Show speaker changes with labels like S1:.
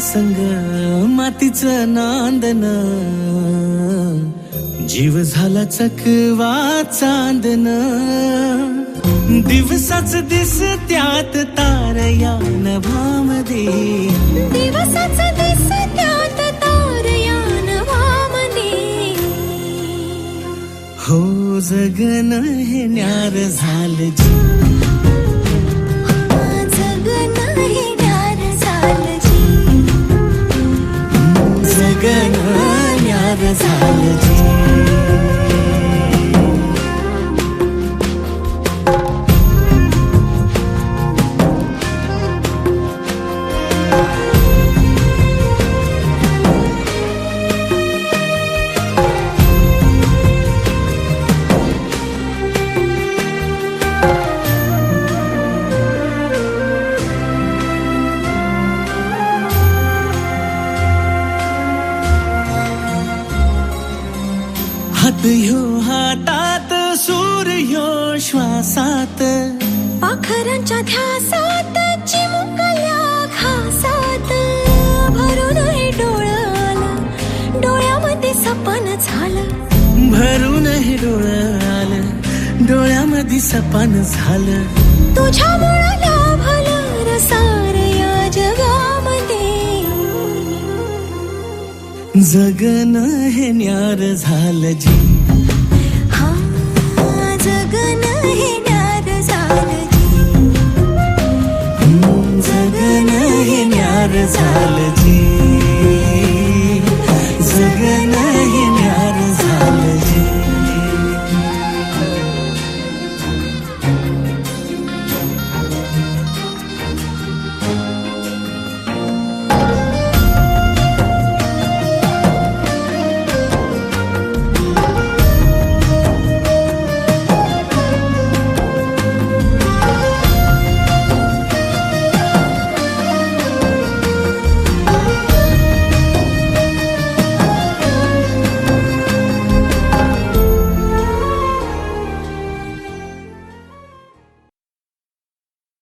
S1: संग मातीचं नांदन, जीव झाला चकवा चांदन. दिवसाच दिसत्यात तारया नभामध्ये,
S2: दिवसाच दिसत्यात तारया नभामध्ये.
S1: हो जगन हे न्यार झालं जी,
S2: जगन हे न्यार झालं जी.
S1: जगन न्यार झालं जी. हात ह्यो हातात, सूर्यो श्वासात,
S2: पाखरांच्या ध्यासात, चिमुकल्या घासात. भरून हे डोळं आलं, डोळ्यामध्ये सपन झालं.
S1: भरून हे डोळं आलं, डोळ्यामध्ये सपन झालं.
S2: तुझ्यामुळं लाभलं रसार या जगामध्ये.
S1: जगन हे न्यार झालं जी,
S2: हा जगन हे न्यार झालं जी.
S1: जगन हे न्यार झालं जी.